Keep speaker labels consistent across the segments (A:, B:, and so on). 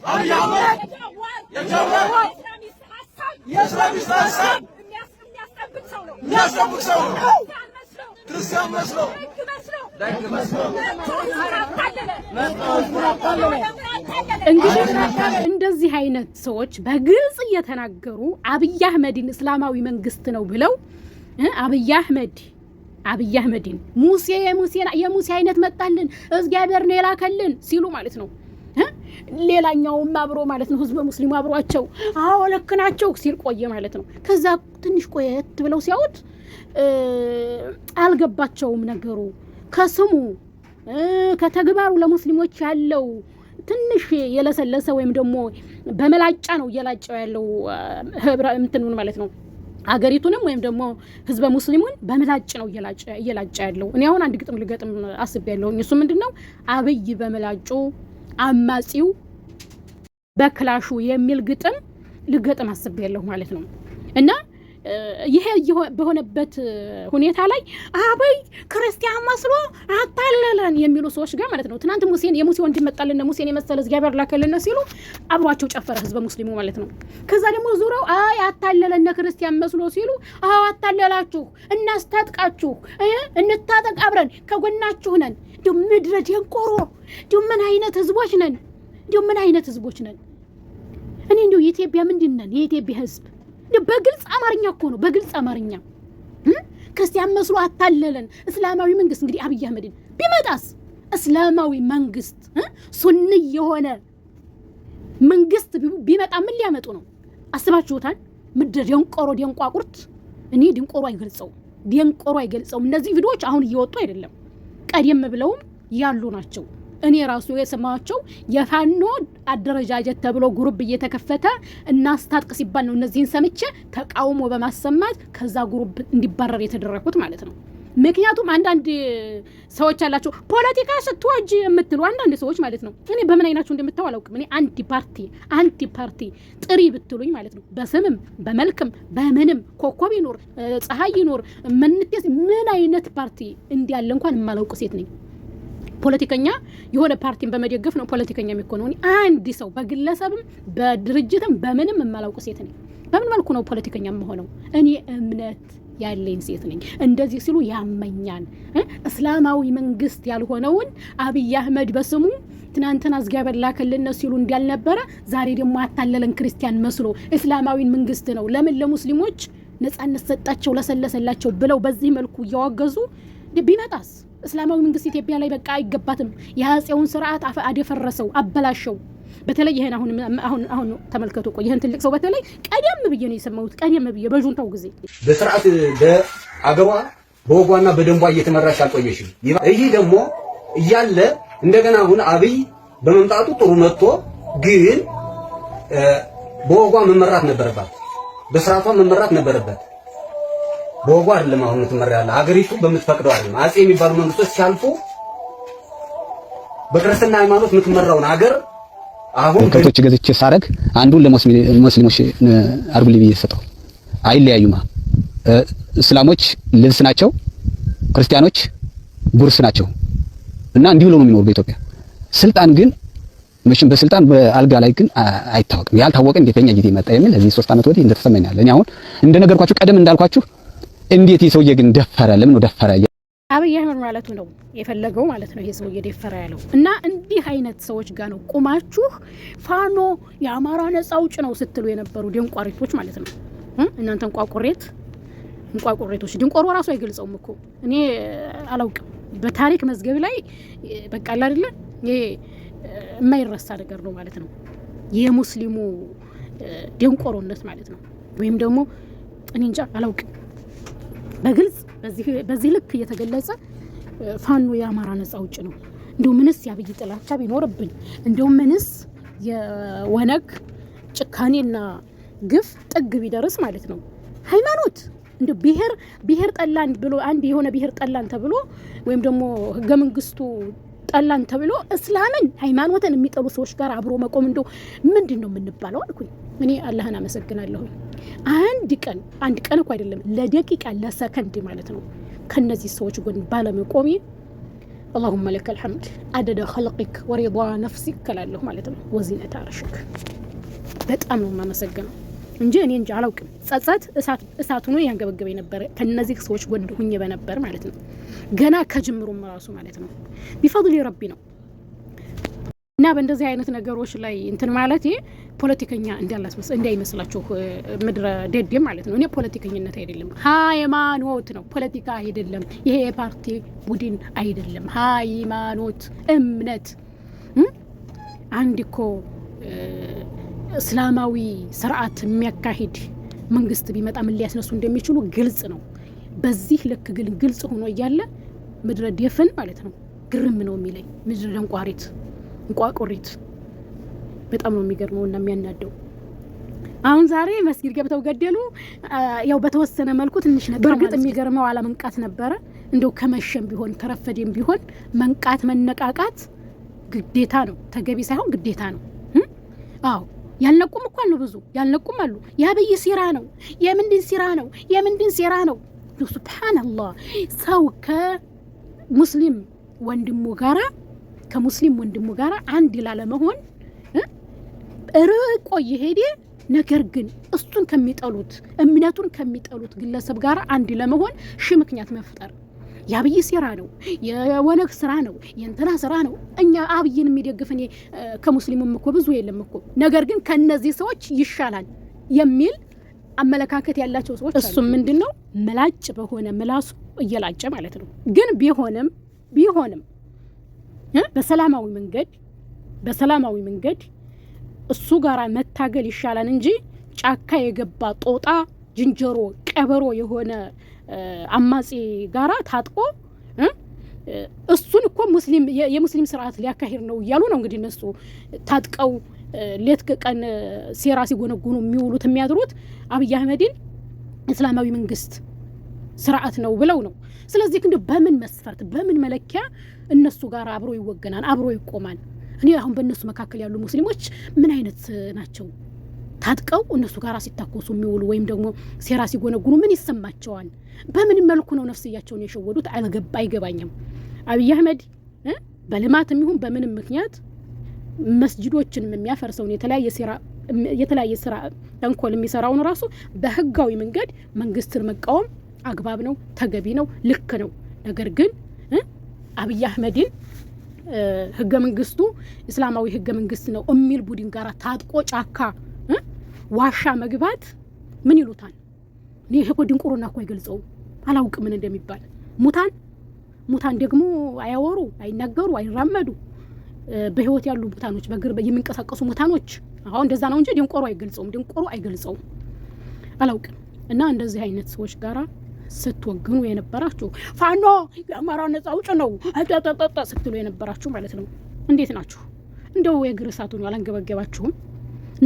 A: አብይ አህመድ የጀዋር የእስላሚስት ሀሳብ የሚያስጠብቅ ሰው ነው። ክርስቲያን መስሎ ደግ መስሎ
B: እንግዲህ እንደዚህ አይነት ሰዎች በግልጽ እየተናገሩ አብይ አህመድን እስላማዊ መንግስት ነው ብለው አብይ አህመድን የሙሴ አይነት መጣልን እግዚአብሔር ነው የላከልን ሲሉ ማለት ነው። ሌላኛውም አብሮ ማለት ነው ህዝበ ሙስሊሙ አብሯቸው አዎ ልክ ናቸው ሲል ቆየ ማለት ነው። ከዛ ትንሽ ቆየት ብለው ሲያዩት አልገባቸውም ነገሩ። ከስሙ ከተግባሩ ለሙስሊሞች ያለው ትንሽ የለሰለሰ ወይም ደግሞ በመላጫ ነው እየላጨው ያለው እንትኑን ማለት ነው። አገሪቱንም ወይም ደግሞ ህዝበ ሙስሊሙን በመላጭ ነው እየላጨ ያለው። እኔ አሁን አንድ ግጥም ልገጥም አስቤያለሁ። እሱ ምንድነው አብይ በመላጩ አማጺው በክላሹ የሚል ግጥም ልገጥም አስቤያለሁ ማለት ነው። እና ይሄ በሆነበት ሁኔታ ላይ አብይ ክርስቲያን መስሎ አታለለን የሚሉ ሰዎች ጋር ማለት ነው ትናንት የሙሴ ወንድም መጣልን ሙሴን የመሰለ እግዚአብሔር ላከልን ሲሉ አብሯቸው ጨፈረ ህዝበ ሙስሊሙ ማለት ነው። ከዛ ደግሞ ዙረው አታለለን ክርስቲያን መስሎ ሲሉ አታለላችሁ እናስታጥቃችሁ እንታጠቅ አብረን ከጎናችሁ ነን። እንደው ምድረ ደንቆሮ እንደው ምን አይነት ህዝቦች ነን? እኔ እንደው የኢትዮጵያ ምንድን ነን? የኢትዮጵያ ህዝብ በግልጽ አማርኛ እኮ ነው። በግልጽ አማርኛ ክርስቲያን መስሎ አታለለን። እስላማዊ መንግስት እንግዲህ አብይ አህመድን ቢመጣስ እስላማዊ መንግስት ሱኒ የሆነ መንግስት ቢመጣ ምን ሊያመጡ ነው? አስባችሁታል? ምድር ደንቋቁርት። እኔ ደንቆሮ አይገልጸውም። እነዚህ ቪዲዮዎች አሁን እየወጡ አይደለም፣ ቀደም ብለውም ያሉ ናቸው። እኔ ራሱ የሰማቸው የፋኖ አደረጃጀት ተብሎ ግሩፕ እየተከፈተ እናስታጥቅ ሲባል ነው እነዚህን ሰምቼ ተቃውሞ በማሰማት ከዛ ግሩፕ እንዲባረር የተደረኩት ማለት ነው። ምክንያቱም አንዳንድ ሰዎች አላቸው ፖለቲካ ስትወጅ የምትሉ አንዳንድ ሰዎች ማለት ነው። እኔ በምን አይናችሁ እንደምታው አላውቅም። እኔ አንቲ ፓርቲ ጥሪ ብትሉኝ ማለት ነው በስምም በመልክም በምንም ኮኮብ ይኖር ፀሐይ ይኖር ምን አይነት ፓርቲ እንዲያለ እንኳን የማላውቅ ሴት ነኝ። ፖለቲከኛ የሆነ ፓርቲን በመደገፍ ነው ፖለቲከኛ የሚሆነው። አንድ ሰው በግለሰብም በድርጅትም በምንም የማላውቅ ሴት ነኝ። በምን መልኩ ነው ፖለቲከኛ የምሆነው? እኔ እምነት ያለኝ ሴት ነኝ። እንደዚህ ሲሉ ያመኛል። እስላማዊ መንግስት ያልሆነውን አብይ አህመድ በስሙ ትናንትና እግዚአብሔር ላከልን ሲሉ እንዳልነበረ ዛሬ ደግሞ አታለለን ክርስቲያን መስሎ እስላማዊ መንግስት ነው ለምን ለሙስሊሞች ነፃነት ሰጣቸው ለሰለሰላቸው ብለው በዚህ መልኩ እያወገዙ ቢመጣስ እስላማዊ መንግስት ኢትዮጵያ ላይ በቃ አይገባትም። የአጼውን ስርዓት አደፈረሰው አበላሸው። በተለይ ይሄን አሁን ተመልከቱ። ቆይ ይሄን ትልቅ ሰው በተለይ ቀደም ብዬ ነው የሰማሁት። ቀደም ብዬ በጁንታው ጊዜ
C: በስርዓት በአገሯ በወጓና በደንቧ እየተመራሽ አልቆየሽም። ይሄ ደግሞ እያለ እንደገና አሁን አብይ በመምጣቱ ጥሩ መጥቶ ግን በወጓ መመራት ነበረባት፣ በስርዓቷ መመራት ነበረበት። በወጓ አይደለም አሁን ትመራ ያለ ሀገሪቱ በምትፈቅደው አይደለም። አጼ የሚባሉ መንግስቶች ሲያልፉ በክርስትና ሃይማኖት የምትመራውን ሀገር አሁን
D: ከቶች ገዝቼ ሳረግ አንዱን ለሙስሊሞች አርጉልኝ ብዬ ሰጠው። አይለያዩማ። እስላሞች ልብስ ናቸው፣ ክርስቲያኖች ጉርስ ናቸው እና እንዲሁ ነው የሚኖር በኢትዮጵያ። ስልጣን ግን መቼም በስልጣን በአልጋ ላይ ግን አይታወቅም። ያልታወቀ እንዴተኛ ጊዜ መጣ የሚል እዚህ 3 አመት ወዲህ እንደተሰማኛል። እኔ አሁን እንደነገርኳችሁ ቀደም እንዳልኳችሁ እንዴት የሰውዬ ግን ደፈረ? ለምን ነው ደፈረ?
B: አብይ አህመድ ማለቱ ነው የፈለገው ማለት ነው። ይሄ ሰውዬ ደፈረ ያለው እና እንዲህ አይነት ሰዎች ጋር ነው ቁማችሁ ፋኖ የአማራ ነፃ አውጭ ነው ስትሉ የነበሩ ደንቋሪቶች ማለት ነው። እናንተ እንቋቁሬቶች ድንቆሮ ራሱ አይገልጸውም እኮ እኔ አላውቅም። በታሪክ መዝገብ ላይ በቃ አይደለ ይሄ የማይረሳ ነገር ነው ማለት ነው። የሙስሊሙ ደንቆሮነት ማለት ነው። ወይም ደግሞ እኔ እንጃ አላውቅም። በግልጽ በዚህ ልክ እየተገለጸ ፋኖ የአማራ ነፃ አውጭ ነው። እንደው ምንስ ያብይ ጥላቻ ቢኖርብን፣ እንደው ምንስ የወነግ ጭካኔና ግፍ ጥግ ቢደርስ ማለት ነው። ሃይማኖት እንደው ብሔር ጠላን ብሎ አንድ የሆነ ብሔር ጠላን ተብሎ ወይም ደግሞ ህገ መንግስቱ ጠላን ተብሎ እስላምን ሃይማኖትን የሚጠሉ ሰዎች ጋር አብሮ መቆም እንደው ምንድነው የምንባለው አልኩኝ። እኔ አላህን አመሰግናለሁ። አንድ ቀን እኮ አይደለም ለደቂቃ ለሰከንድ ማለት ነው ከነዚህ ሰዎች ጎን ባለመቆሜ اللهم لك الحمد عدد خلقك ورضا نفسك كلاله معناته وزينة عرشك በጣም ነው የማመሰግነው እንጂ እኔ እንጂ አላውቅም ጸጸት እሳት ሆኖ ያንገበገበኝ ነበር ከነዚህ ሰዎች ጎን ሆኜ በነበር ማለት ነው ገና ከጅምሩም ራሱ ማለት ነው ቢፈضل ረቢ ነው እና በእንደዚህ አይነት ነገሮች ላይ እንትን ማለት ፖለቲከኛ እንዳይመስላችሁ ምድረ ደዴ ማለት ነው እኔ ፖለቲከኝነት አይደለም ሃይማኖት ነው ፖለቲካ አይደለም ይሄ የፓርቲ ቡድን አይደለም ሃይማኖት እምነት አንድ እኮ እስላማዊ ስርዓት የሚያካሂድ መንግስት ቢመጣ ምን ሊያስነሱ እንደሚችሉ ግልጽ ነው በዚህ ልክ ግልጽ ሆኖ እያለ ምድረ ደፍን ማለት ነው ግርም ነው የሚለኝ ምድረ ደንቋሪት እንቋቁሪት በጣም ነው የሚገርመው እና የሚያናደው አሁን ዛሬ መስጊድ ገብተው ገደሉ ያው በተወሰነ መልኩ ትንሽ ነበር በርግጥ የሚገርመው አለመንቃት ነበረ እንደው ከመሸም ቢሆን ከረፈደም ቢሆን መንቃት መነቃቃት ግዴታ ነው ተገቢ ሳይሆን ግዴታ ነው አዎ ያልነቁም እኮ ነው ብዙ ያልነቁም አሉ ያብይ ሲራ ነው የምንድን ሲራ ነው ሱብሃንአላህ ሰው ከሙስሊም ወንድሙ ጋራ አንድ ላለመሆን ርቆ ይሄድ ነገር ግን እሱን ከሚጠሉት እምነቱን ከሚጠሉት ግለሰብ ጋር አንድ ለመሆን ምክንያት መፍጠር ያብይ ሲራ ነው የወነግ ስራ ነው የእንትና ስራ ነው እኛ አብይን የሚደግፍኝ ከሙስሊሙም እኮ ብዙ የለም እኮ ነገር ግን ከነዚህ ሰዎች ይሻላል የሚል አመለካከት ያላቸው ሰዎች እሱ ምንድነው መላጭ በሆነ ምላሱ እየላጨ ማለት ነው ግን ቢሆንም በሰላማዊ መንገድ እሱ ጋራ መታገል ይሻላል እንጂ ጫካ የገባ ጦጣ ጅንጀሮ ቀበሮ የሆነ አማጺ ጋራ ታጥቆ እሱን እኮ የሙስሊም ስርዓት ሊያካሂድ ነው ይያሉ ነው እንግዲህ እነሱ ታጥቀው ሌት ቀን ሴራ ሲጎነጉኑ የሚውሉት የሚያድሩት አብይ አህመድን እስላማዊ መንግስት ስርዓት ነው ብለው ነው ስለዚህ እንደ በምን መስፈርት በምን መለኪያ እነሱ ጋር አብሮ ይወገናል አብሮ ይቆማል እኔ አሁን በእነሱ መካከል ያሉ ሙስሊሞች ምን አይነት ናቸው ታጥቀው እነሱ ጋር ሲታኮሱ የሚውሉ ወይም ደግሞ ሴራ ሲጎነጉኑ ምን ይሰማቸዋል በምን መልኩ ነው ነፍስያቸውን የሸወዱት አይገባኝም አብይ አህመድ በልማትም ይሁን በምንም ምክንያት መስጂዶችንም የሚያፈርሰውን የተለያየ ስራ ተንኮል የሚሰራውን ራሱ በህጋዊ መንገድ መንግስትን መቃወም አግባብ ነው ተገቢ ነው ልክ ነው ነገር ግን አብይ አህመድን ህገ መንግስቱ እስላማዊ ህገ መንግስት ነው የሚል ቡድን ጋራ ታጥቆ ጫካ ዋሻ መግባት ምን ይሉታል ይሄ እኮ ድንቁርና እኮ አይገልጸው አላውቅም ምን እንደሚባል ሙታን ደግሞ አያወሩ አይናገሩ አይራመዱ በህይወት ያሉ ሙታኖች በግር የሚንቀሳቀሱ ሙታኖች አሁን እንደዛ ነው እንጂ ድንቁሩ አይገልጸውም አላውቅም እና እንደዚህ አይነት ሰዎች ጋራ ስትወግኑ የነበራችሁ ፋኖ የአማራ ነፃ አውጭ ነው አጣጣጣ ስትሉ የነበራችሁ ማለት ነው እንዴት ናችሁ እንደው የግር እሳቱን አላንገበገባችሁም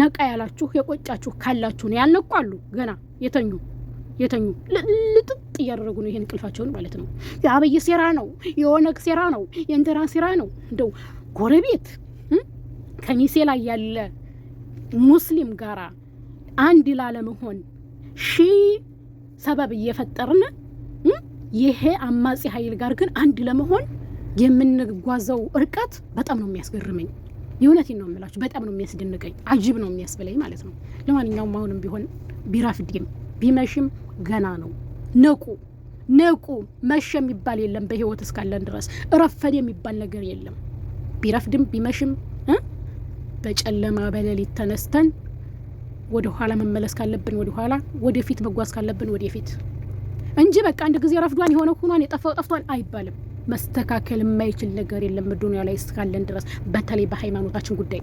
B: ነቃ ያላችሁ የቆጫችሁ ካላችሁ ነው ያልነቋሉ ገና የተኙ ልጥጥ እያደረጉ ነው ይሄን ቅልፋቸውን ማለት ነው የአብይ ሴራ ነው የወነግ ሴራ ነው የእንተራ ሴራ ነው እንደው ጎረቤት ከሚሴ ላይ ያለ ሙስሊም ጋራ አንድ ላለመሆን ሰበብ እየፈጠርን ይሄ አማጺ ኃይል ጋር ግን አንድ ለመሆን የምንጓዘው እርቀት በጣም ነው የሚያስገርመኝ የእውነቴን ነው የምላችሁ በጣም ነው የሚያስደንቀኝ አጅብ ነው የሚያስበለኝ ማለት ነው ለማንኛውም አሁንም ቢሆን ቢራፍድም ቢመሽም ገና ነው ነቁ መሸ የሚባል የለም በህይወት እስካለን ድረስ ረፈድ የሚባል ነገር የለም ቢራፍድም ቢመሽም በጨለማ በሌሊት ተነስተን ወደ ኋላ መመለስ ካለብን ወደ ኋላ ወደፊት መጓዝ ካለብን ወደፊት እንጂ በቃ አንድ ጊዜ ረፍዷን የሆነ ሆኗን ጠፍቷን አይባልም መስተካከል የማይችል ነገር የለም ዱንያ ላይ እስካለን ድረስ በተለይ በሃይማኖታችን ጉዳይ